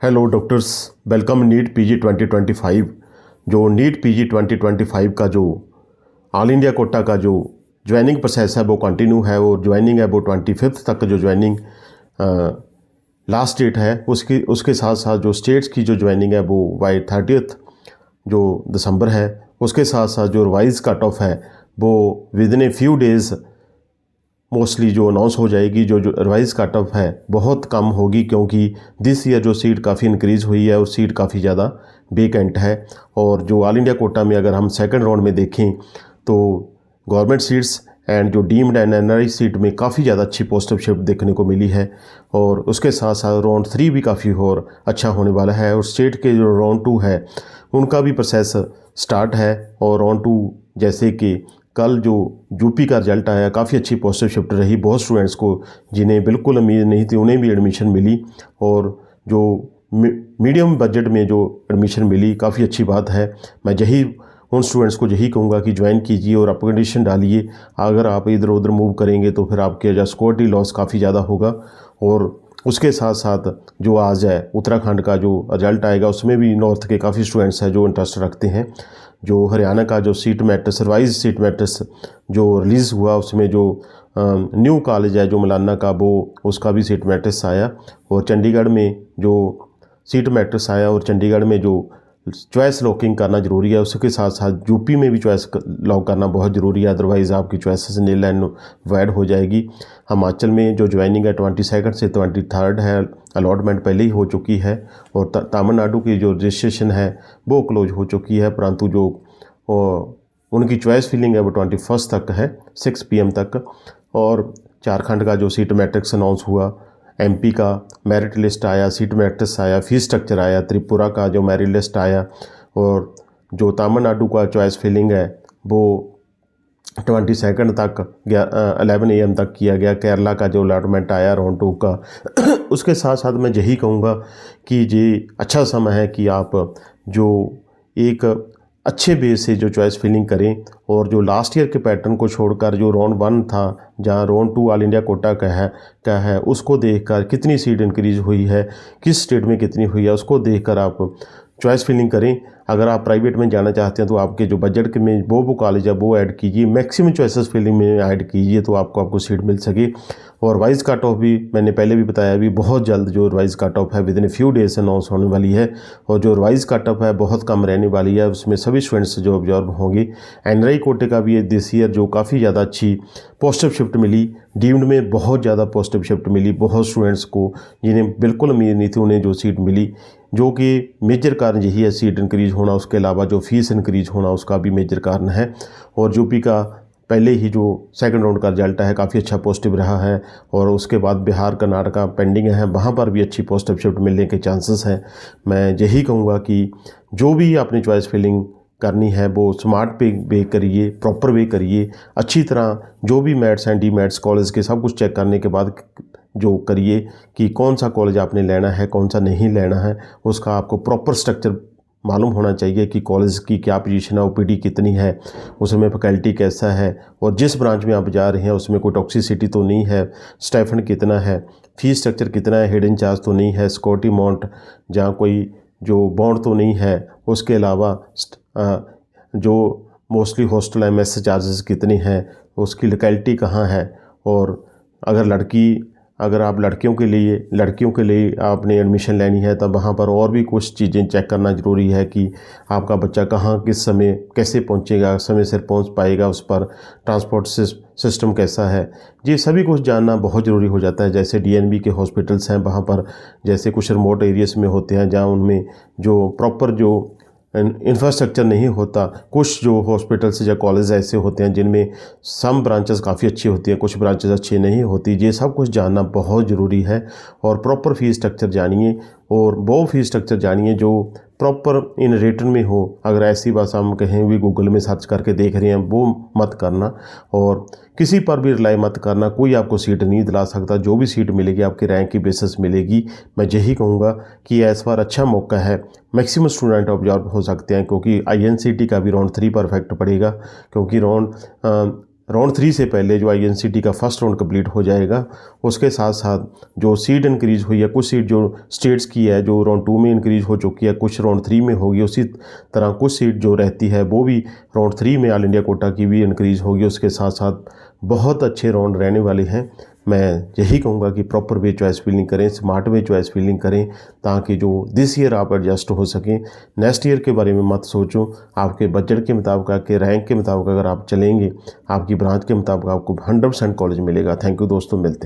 Hello doctors, welcome NEET PG 2025। जो NEET PG 2025 का जो ऑल इंडिया कोटा का जो ज्वाइनिंग प्रोसेस है वो कंटिन्यू है और ज्वाइनिंग है वो 25 तक जो ज्वाइनिंग लास्ट डेट है उसके साथ साथ जो स्टेट्स की जो ज्वाइनिंग है वो बाई 30 जो दिसंबर है। उसके साथ साथ जो रिवाइज कट ऑफ है वो with in a few days mostly जो अनाउंस हो जाएगी। जो रिवाइज कट ऑफ है बहुत कम होगी क्योंकि दिस ईयर जो सीट काफ़ी इंक्रीज़ हुई है और सीट काफ़ी ज़्यादा वेकेंट है। और जो ऑल इंडिया कोटा में अगर हम सेकंड राउंड में देखें तो गवर्नमेंट सीट्स एंड जो डीम्ड एंड एनआरआई सीट में काफ़ी ज़्यादा अच्छी पोस्टल शिफ्ट देखने को मिली है। और उसके साथ साथ राउंड 3 भी काफ़ी और अच्छा होने वाला है। और स्टेट के जो राउंड 2 है उनका भी प्रोसेस स्टार्ट है। और राउंड 2 जैसे कि कल जो यूपी का रिजल्ट आया काफ़ी अच्छी पॉजिटिव शिफ्ट रही। बहुत स्टूडेंट्स को जिन्हें बिल्कुल उम्मीद नहीं थी उन्हें भी एडमिशन मिली। और जो मीडियम बजट में जो एडमिशन मिली काफ़ी अच्छी बात है। मैं यही उन स्टूडेंट्स को यही कहूँगा कि ज्वाइन कीजिए और अपग्रेडेशन डालिए। अगर आप इधर उधर मूव करेंगे तो फिर आपके जो सिक्योरिटी लॉस काफ़ी ज़्यादा होगा। और उसके साथ साथ जो आज है उत्तराखंड का जो रिजल्ट आएगा उसमें भी नॉर्थ के काफ़ी स्टूडेंट्स हैं जो इंटरेस्ट रखते हैं। जो हरियाणा का जो seat matrix revise seat matrix जो रिलीज़ हुआ उसमें जो न्यू कॉलेज है जो मौलाना का वो उसका भी सीट मैट्रिक्स आया। और चंडीगढ़ में जो सीट मैट्रिक्स आया और चंडीगढ़ में जो चॉइस लॉकिंग करना ज़रूरी है उसके साथ साथ यूपी में भी चॉइस लॉक करना बहुत ज़रूरी है। अदरवाइज़ आपकी चॉइसेस नील एंड वैड हो जाएगी। हिमाचल में जो ज्वाइनिंग है 22 से 23 है, अलॉटमेंट पहले ही हो चुकी है। और तमिलनाडु की जो रजिस्ट्रेशन है वो क्लोज हो चुकी है, परंतु जो उनकी चॉइस फिलिंग है वो 21 तक है 6 PM तक। और झारखंड का जो सीट मैट्रिक्स अनाउंस हुआ, एमपी का मेरिट लिस्ट आया, सीट मैट्रिक्स आया, फीस स्ट्रक्चर आया, त्रिपुरा का जो मेरिट लिस्ट आया। और जो तमिलनाडु का चॉइस फिलिंग है वो 22 तक 11 AM तक किया गया। केरला का जो अलॉटमेंट आया राउंड 2 का उसके साथ साथ मैं यही कहूँगा कि ये अच्छा समय है कि आप जो एक अच्छे बेस से जो चॉइस फिलिंग करें। और जो लास्ट ईयर के पैटर्न को छोड़कर जो राउंड 1 था जहां राउंड 2 ऑल इंडिया कोटा का है उसको देखकर कितनी सीट इंक्रीज़ हुई है, किस स्टेट में कितनी हुई है, उसको देखकर आप चॉइस फिलिंग करें। अगर आप प्राइवेट में जाना चाहते हैं तो आपके जो बजट के में वो कॉलेज है वो ऐड कीजिए, मैक्सिमम चॉइसेस फिलिंग में ऐड कीजिए तो आपको सीट मिल सके। और रिवाइज कट ऑफ भी मैंने पहले भी बताया भी बहुत जल्द जो रिवाइज कट ऑफ है with in few days announce होने वाली है। और जो रिवाइज कट ऑफ है बहुत कम रहने वाली है, उसमें सभी स्टूडेंट्स जो ऑब्जर्व होंगे। एनआरआई कोटे का भी दिस ईयर जो काफ़ी ज़्यादा अच्छी पॉजिटिव शिफ्ट मिली, डीम्ड में बहुत ज़्यादा पॉजिटिव शिफ्ट मिली बहुत स्टूडेंट्स को जिन्हें बिल्कुल उम्मीद नहीं थी उन्हें जो सीट मिली, जो कि मेजर कारण यही है सीट इंक्रीज़ होना। उसके अलावा जो फीस इंक्रीज़ होना उसका भी मेजर कारण है। और यूपी का पहले ही जो सेकंड राउंड का रिजल्ट है काफ़ी अच्छा पॉजिटिव रहा है। और उसके बाद बिहार कर्नाटका पेंडिंग है, वहाँ पर भी अच्छी पॉजिटिव शिफ्ट मिलने के चांसेस हैं। मैं यही कहूँगा कि जो भी अपनी चॉइस फिलिंग करनी है वो स्मार्ट वे करिए, प्रॉपर वे करिए, अच्छी तरह जो भी maths and D maths college के सब कुछ चेक करने के बाद जो करिए कि कौन सा कॉलेज आपने लेना है कौन सा नहीं लेना है। उसका आपको प्रॉपर स्ट्रक्चर मालूम होना चाहिए कि कॉलेज की क्या पोजीशन है, ओपीडी कितनी है, उसमें फैकल्टी कैसा है, और जिस ब्रांच में आप जा रहे हैं उसमें कोई टॉक्सिसिटी तो नहीं है, स्टाइफंड कितना है, फीस स्ट्रक्चर कितना है, हिडन चार्ज तो नहीं है, सिक्योरिटी अमाउंट जहाँ कोई जो बॉन्ड तो नहीं है, उसके अलावा जो मोस्टली हॉस्टल एमएस चार्जेस कितने हैं, उसकी लोकेलिटी कहाँ है। और अगर आप लड़कियों के लिए आपने एडमिशन लेनी है तब वहाँ पर और भी कुछ चीज़ें चेक करना ज़रूरी है कि आपका बच्चा कहाँ किस समय कैसे पहुँचेगा, समय से पहुँच पाएगा, उस पर ट्रांसपोर्ट सिस्टम कैसा है, ये सभी कुछ जानना बहुत ज़रूरी हो जाता है। जैसे डीएनबी के हॉस्पिटल्स हैं वहाँ पर जैसे कुछ रिमोट एरियाज में होते हैं जहाँ उनमें जो प्रॉपर जो इंफ्रास्ट्रक्चर नहीं होता, कुछ जो हॉस्पिटल्स या कॉलेज ऐसे होते हैं जिनमें सम ब्रांचेस काफ़ी अच्छी होती हैं, कुछ ब्रांचेस अच्छी नहीं होती। ये सब कुछ जानना बहुत ज़रूरी है। और प्रॉपर फीस स्ट्रक्चर जानिए और वो फीस स्ट्रक्चर जानिए जो प्रॉपर इन रिटर्न में हो। अगर ऐसी बात हम कहीं भी गूगल में सर्च करके देख रहे हैं वो मत करना और किसी पर भी रिलाई मत करना। कोई आपको सीट नहीं दिला सकता, जो भी सीट मिलेगी आपके रैंक की बेसिस मिलेगी। मैं यही कहूँगा कि इस बार अच्छा मौका है, मैक्सिमम स्टूडेंट ऑब्जर्व हो सकते हैं क्योंकि आईएनसीटी का भी राउंड 3 पर इफेक्ट पड़ेगा क्योंकि राउंड राउंड 3 से पहले जो INCT का फर्स्ट राउंड कंप्लीट हो जाएगा। उसके साथ साथ जो सीट इंक्रीज़ हुई है, कुछ सीट जो स्टेट्स की है जो राउंड 2 में इंक्रीज़ हो चुकी है, कुछ राउंड 3 में होगी। उसी तरह कुछ सीट जो रहती है वो भी राउंड 3 में ऑल इंडिया कोटा की भी इंक्रीज़ होगी। उसके साथ साथ बहुत अच्छे राउंड रहने वाले हैं। मैं यही कहूँगा कि प्रॉपर वे चॉइस फिलिंग करें, स्मार्ट वे चॉइस फिलिंग करें, ताकि जो दिस ईयर आप एडजस्ट हो सकें। नेक्स्ट ईयर के बारे में मत सोचो। आपके बजट के मुताबिक, आपके रैंक के मुताबिक अगर आप चलेंगे, आपकी ब्रांच के मुताबिक आपको 100% कॉलेज मिलेगा। थैंक यू दोस्तों, मिलते हैं।